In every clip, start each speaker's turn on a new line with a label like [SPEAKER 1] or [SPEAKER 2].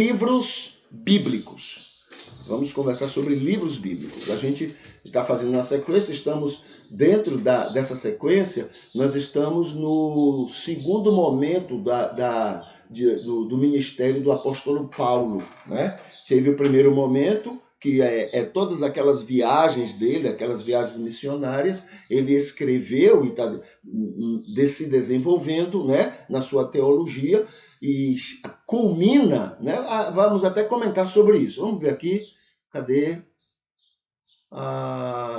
[SPEAKER 1] Livros bíblicos. Vamos conversar sobre livros bíblicos. A gente está fazendo uma sequência, estamos dentro dessa sequência, nós estamos no segundo momento do ministério do apóstolo Paulo, né? Teve o primeiro momento, que é todas aquelas viagens dele, aquelas viagens missionárias, ele escreveu e está se desenvolvendo, né, na sua teologia, e culmina, né? Vamos até comentar sobre isso. Vamos ver aqui, cadê?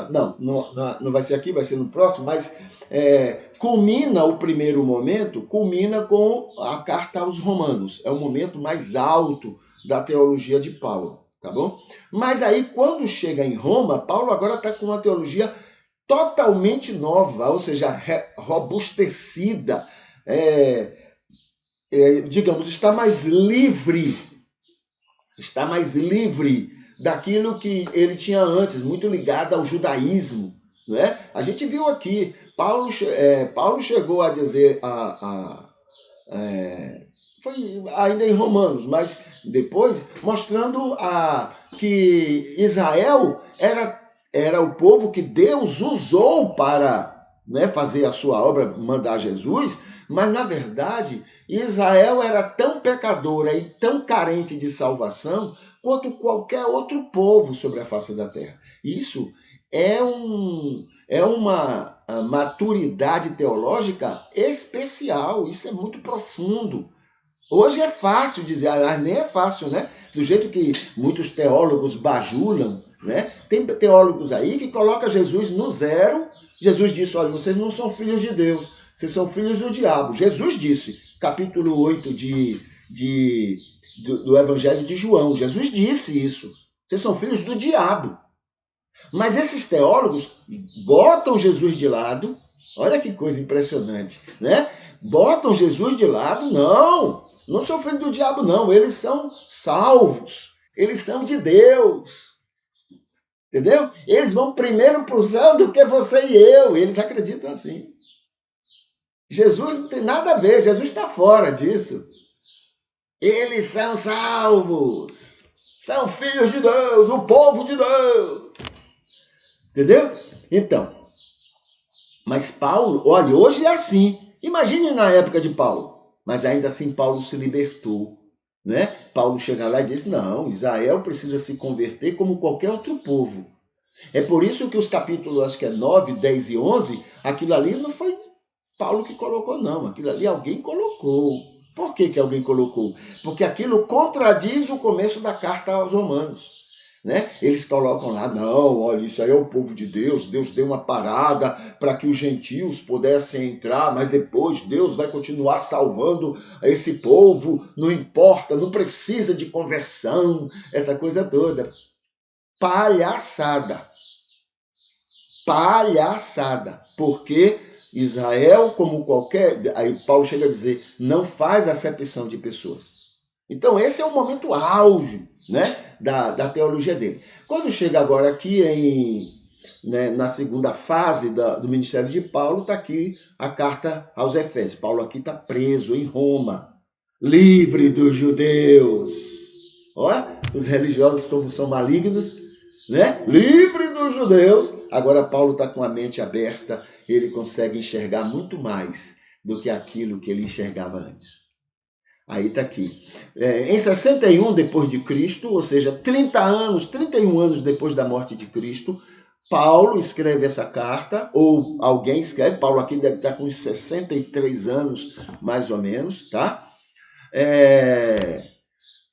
[SPEAKER 1] Não vai ser aqui, vai ser no próximo, mas culmina o primeiro momento, culmina com a carta aos Romanos. É o momento mais alto da teologia de Paulo, tá bom? Mas aí, quando chega em Roma, Paulo agora está com uma teologia totalmente nova, ou seja, robustecida, digamos, está mais livre daquilo que ele tinha antes, muito ligado ao judaísmo, não é? A gente viu aqui, Paulo chegou a dizer, foi ainda em Romanos, mas depois mostrando que Israel era o povo que Deus usou para, né, fazer a sua obra, mandar Jesus, mas na verdade Israel era tão pecadora e tão carente de salvação quanto qualquer outro povo sobre a face da terra. Isso é uma maturidade teológica especial, isso é muito profundo. Hoje é fácil dizer, nem é fácil, né? Do jeito que muitos teólogos bajulam, né? Tem teólogos aí que colocam Jesus no zero. Jesus disse, olha, vocês não são filhos de Deus, vocês são filhos do diabo. Jesus disse, capítulo 8 do Evangelho de João. Jesus disse isso. Vocês são filhos do diabo. Mas esses teólogos botam Jesus de lado. Olha que coisa impressionante, né? Botam Jesus de lado. Não são filhos do diabo, não. Eles são salvos. Eles são de Deus. Entendeu? Eles vão primeiro para o céu do que você e eu. Eles acreditam assim. Jesus não tem nada a ver. Jesus está fora disso. Eles são salvos. São filhos de Deus, o povo de Deus. Entendeu? Então, mas Paulo, olha, hoje é assim. Imagine na época de Paulo. Mas ainda assim Paulo se libertou, né? Paulo chega lá e diz, não, Israel precisa se converter como qualquer outro povo. É por isso que os capítulos, acho que é 9, 10 e 11, aquilo ali não foi Paulo que colocou, não. Aquilo ali alguém colocou. Por que alguém colocou? Porque aquilo contradiz o começo da carta aos Romanos. Né? Eles colocam lá, não, olha, isso aí é o povo de Deus, Deus deu uma parada para que os gentios pudessem entrar, mas depois Deus vai continuar salvando esse povo, não importa, não precisa de conversão, essa coisa toda. Palhaçada. Porque Israel, como qualquer... Aí Paulo chega a dizer, não faz acepção de pessoas. Então esse é o momento auge, né, da teologia dele. Quando chega agora aqui na segunda fase do ministério de Paulo, está aqui a carta aos Efésios. Paulo aqui está preso em Roma, livre dos judeus. Olha, os religiosos como são malignos, né? Livre dos judeus. Agora Paulo está com a mente aberta, ele consegue enxergar muito mais do que aquilo que ele enxergava antes. Aí está aqui. Em 61 depois de Cristo, ou seja, 31 anos depois da morte de Cristo, Paulo escreve essa carta, ou alguém escreve, Paulo aqui deve estar com uns 63 anos, mais ou menos, tá?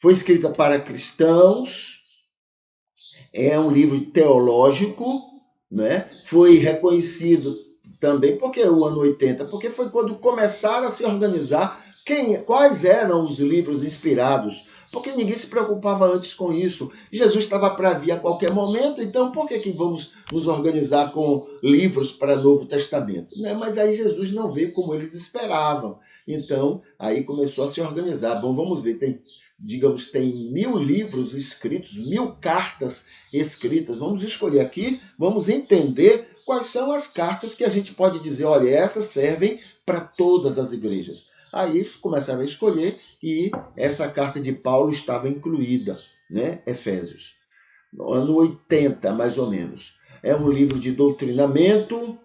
[SPEAKER 1] Foi escrita para cristãos, é um livro teológico, né? Foi reconhecido também, porque o ano 80, porque foi quando começaram a se organizar quais eram os livros inspirados, porque ninguém se preocupava antes com isso. Jesus estava para vir a qualquer momento, então por que vamos nos organizar com livros para o Novo Testamento? Né? Mas aí Jesus não veio como eles esperavam. Então, aí começou a se organizar. Bom, vamos ver, tem 1000 livros escritos, 1000 cartas escritas. Vamos escolher aqui, vamos entender quais são as cartas que a gente pode dizer, olha, essas servem para todas as igrejas. Aí começaram a escolher e essa carta de Paulo estava incluída, né? Efésios. No ano 80, mais ou menos. É um livro de doutrinamento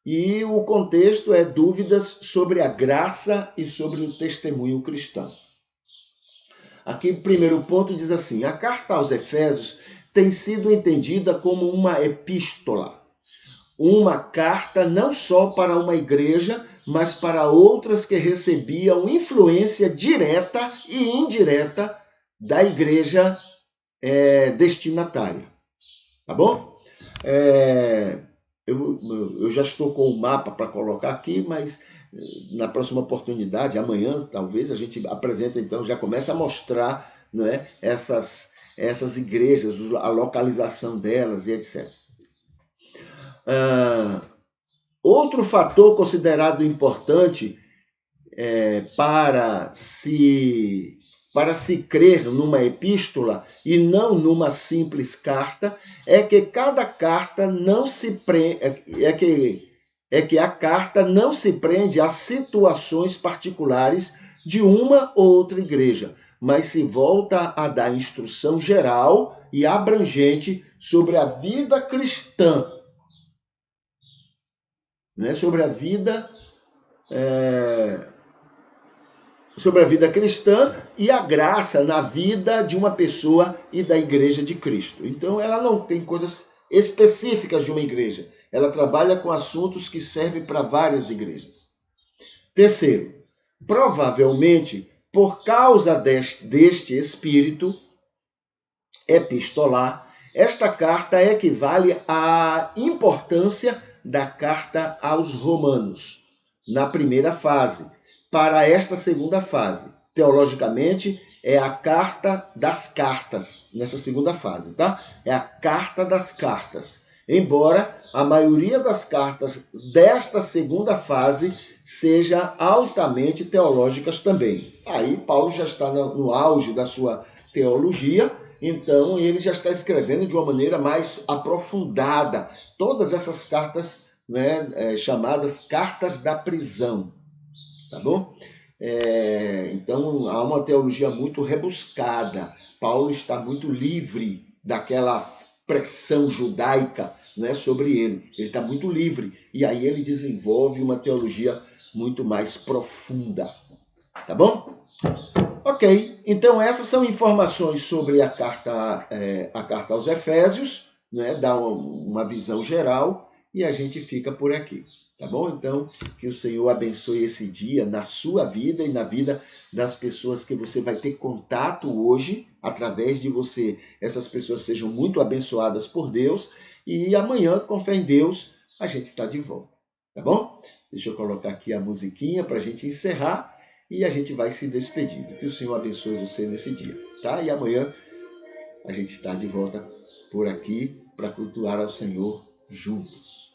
[SPEAKER 1] e o contexto é dúvidas sobre a graça e sobre o testemunho cristão. Aqui, o primeiro ponto diz assim: a carta aos Efésios tem sido entendida como uma epístola, uma carta não só para uma igreja, mas para outras que recebiam influência direta e indireta da igreja destinatária. Tá bom? Eu já estou com o mapa para colocar aqui, mas na próxima oportunidade, amanhã, talvez, a gente apresenta, então, já começa a mostrar, não é, essas igrejas, a localização delas e etc. Outro fator considerado importante para se crer numa epístola e não numa simples carta é que cada carta não se prende, que a carta não se prende a situações particulares de uma ou outra igreja, mas se volta a dar instrução geral e abrangente sobre a vida cristã, né? Sobre a vida cristã e a graça na vida de uma pessoa e da igreja de Cristo. Então, ela não tem coisas específicas de uma igreja. Ela trabalha com assuntos que servem para várias igrejas. Terceiro, provavelmente, por causa deste espírito epistolar, esta carta equivale à importância da carta aos Romanos, na primeira fase, para esta segunda fase. Teologicamente, é a carta das cartas, nessa segunda fase, tá? É a carta das cartas. Embora a maioria das cartas desta segunda fase seja altamente teológicas também. Aí Paulo já está no auge da sua teologia, então ele já está escrevendo de uma maneira mais aprofundada todas essas cartas, né, chamadas cartas da prisão, tá bom? Então há uma teologia muito rebuscada. Paulo está muito livre daquela pressão judaica, né, sobre ele. Ele está muito livre e aí ele desenvolve uma teologia muito mais profunda, tá bom? Ok, então essas são informações sobre a carta aos Efésios, né? Dá uma visão geral e a gente fica por aqui, tá bom? Então, que o Senhor abençoe esse dia na sua vida e na vida das pessoas que você vai ter contato hoje, através de você. Essas pessoas sejam muito abençoadas por Deus e amanhã, com fé em Deus, a gente está de volta, tá bom? Deixa eu colocar aqui a musiquinha para a gente encerrar. E a gente vai se despedindo. Que o Senhor abençoe você nesse dia, tá? E amanhã a gente está de volta por aqui para cultuar ao Senhor juntos.